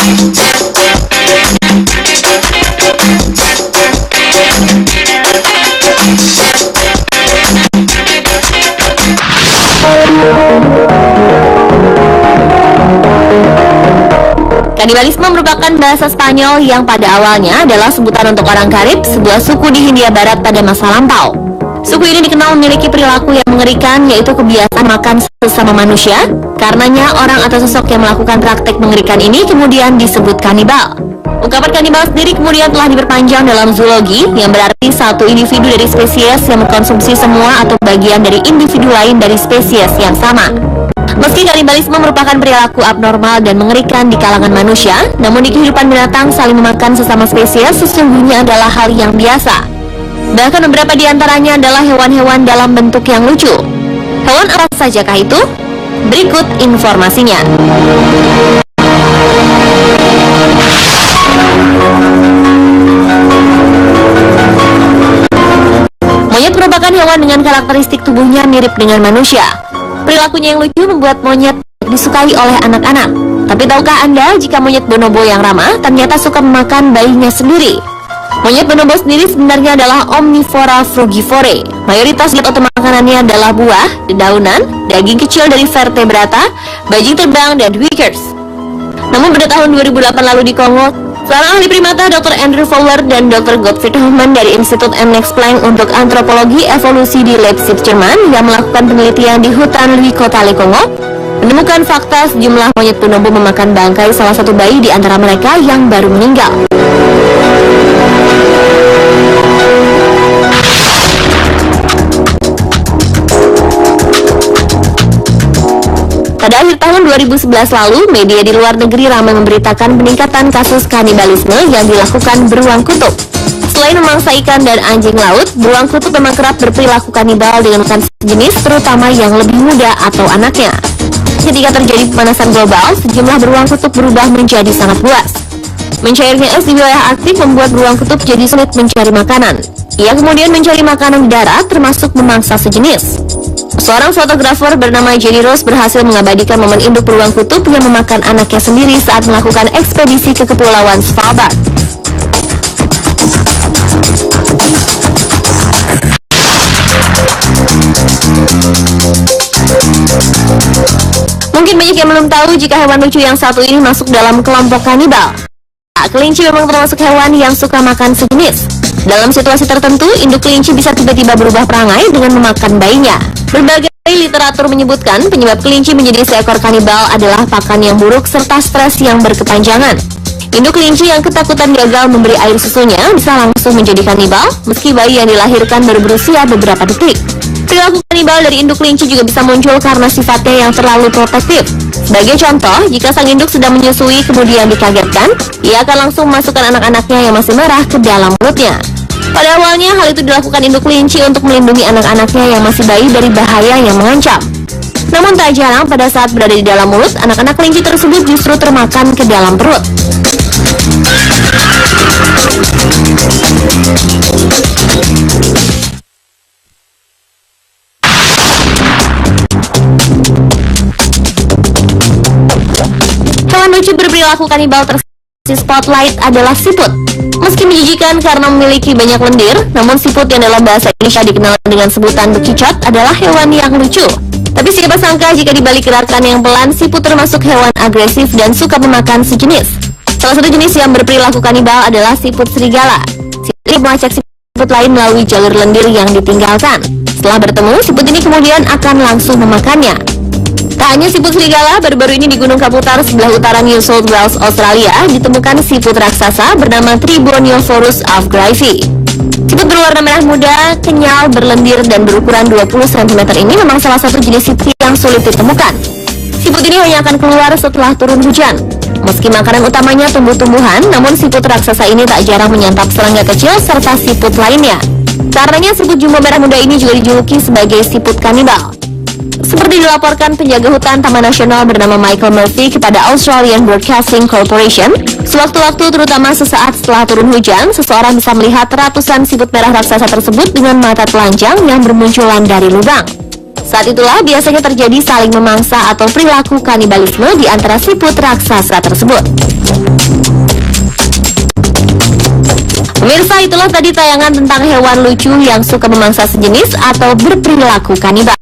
Kanibalisme merupakan bahasa Spanyol yang pada awalnya adalah sebutan untuk orang Karib, sebuah suku di Hindia Barat pada masa lampau. Suku ini dikenal memiliki perilaku yang mengerikan, yaitu kebiasaan makan sesama manusia. Karenanya orang atau sosok yang melakukan praktek mengerikan ini kemudian disebut kanibal. Ungkapan kanibal sendiri kemudian telah diperpanjang dalam zoologi, yang berarti satu individu dari spesies yang mengkonsumsi semua atau bagian dari individu lain dari spesies yang sama. Meski kanibalisme merupakan perilaku abnormal dan mengerikan di kalangan manusia, namun di kehidupan binatang saling memakan sesama spesies sesungguhnya adalah hal yang biasa. Bahkan beberapa di antaranya adalah hewan-hewan dalam bentuk yang lucu. Hewan apa sajakah itu? Berikut informasinya. Monyet merupakan hewan dengan karakteristik tubuhnya mirip dengan manusia. Perilakunya yang lucu membuat monyet disukai oleh anak-anak. Tapi tahukah Anda jika monyet bonobo yang ramah ternyata suka memakan bayinya sendiri? Monyet bonobo sendiri sebenarnya adalah omnivora frugivore. Mayoritas diet atau makanannya adalah buah, dedaunan, daging kecil dari vertebrata, bajing terbang, dan duikers. Namun pada tahun 2008 lalu di Kongo, seorang ahli primata Dr. Andrew Fowler dan Dr. Gottfried Hoffmann dari Institut Max Planck untuk Antropologi Evolusi di Leipzig, Jerman yang melakukan penelitian di hutan Louis-Kotale, Kongo, menemukan fakta sejumlah monyet bonobo memakan bangkai salah satu bayi di antara mereka yang baru meninggal. Pada akhir tahun 2011 lalu, media di luar negeri ramai memberitakan peningkatan kasus kanibalisme yang dilakukan beruang kutub. Selain memangsa ikan dan anjing laut, beruang kutub memang kerap berperilaku kanibal dengan makan sejenis, terutama yang lebih muda atau anaknya. Ketika terjadi pemanasan global, sejumlah beruang kutub berubah menjadi sangat buas. Mencairnya es di wilayah Arktik membuat beruang kutub jadi sulit mencari makanan. Ia kemudian mencari makanan di darat, termasuk memangsa sejenis. Seorang fotografer bernama Jenny Rose berhasil mengabadikan momen induk beruang kutub yang memakan anaknya sendiri saat melakukan ekspedisi ke Kepulauan Svalbard. Mungkin banyak yang belum tahu jika hewan lucu yang satu ini masuk dalam kelompok kanibal. Kelinci memang termasuk hewan yang suka makan sejenis. Dalam situasi tertentu, induk kelinci bisa tiba-tiba berubah perangai dengan memakan bayinya. Berbagai literatur menyebutkan penyebab kelinci menjadi seekor kanibal adalah pakan yang buruk serta stres yang berkepanjangan. Induk kelinci yang ketakutan gagal memberi air susunya bisa langsung menjadi kanibal meski bayi yang dilahirkan baru berusia beberapa detik. Perilaku kanibal dari induk kelinci juga bisa muncul karena sifatnya yang terlalu protektif. Sebagai contoh, jika sang induk sedang menyusui kemudian dikagetkan, ia akan langsung memasukkan anak-anaknya yang masih merah ke dalam mulutnya. Pada awalnya, hal itu dilakukan induk kelinci untuk melindungi anak-anaknya yang masih bayi dari bahaya yang mengancam. Namun tak jarang pada saat berada di dalam mulut, anak-anak kelinci tersebut justru termakan ke dalam perut. Hewan lucu berperilaku kanibal tersebut spotlight adalah siput. Meski menjijikan karena memiliki banyak lendir, namun siput yang dalam bahasa Indonesia dikenal dengan sebutan bekicot adalah hewan yang lucu. Tapi siapa sangka jika dibalik gerakan yang pelan, siput termasuk hewan agresif dan suka memakan sejenis. Salah satu jenis yang berperilaku kanibal adalah siput serigala. Siput melacak siput lain melalui jalur lendir yang ditinggalkan. Setelah bertemu, siput ini kemudian akan langsung memakannya. Tak hanya siput serigala, baru-baru ini di Gunung Kaputar sebelah utara New South Wales, Australia, ditemukan siput raksasa bernama Triboniophorus avgraffi. Siput berwarna merah muda, kenyal, berlendir, dan berukuran 20 cm ini memang salah satu jenis siput yang sulit ditemukan. Siput ini hanya akan keluar setelah turun hujan. Meski makanan utamanya tumbuh-tumbuhan, namun siput raksasa ini tak jarang menyantap serangga kecil serta siput lainnya. Karenanya siput jumbo merah muda ini juga dijuluki sebagai siput kanibal. Seperti dilaporkan penjaga hutan Taman Nasional bernama Michael Murphy kepada Australian Broadcasting Corporation, sewaktu-waktu terutama sesaat setelah turun hujan, seseorang bisa melihat ratusan siput merah raksasa tersebut dengan mata telanjang yang bermunculan dari lubang. Saat itulah biasanya terjadi saling memangsa atau perilaku kanibalisme di antara siput raksasa tersebut. Pemirsa, itulah tadi tayangan tentang hewan lucu yang suka memangsa sejenis atau berperilaku kanibal.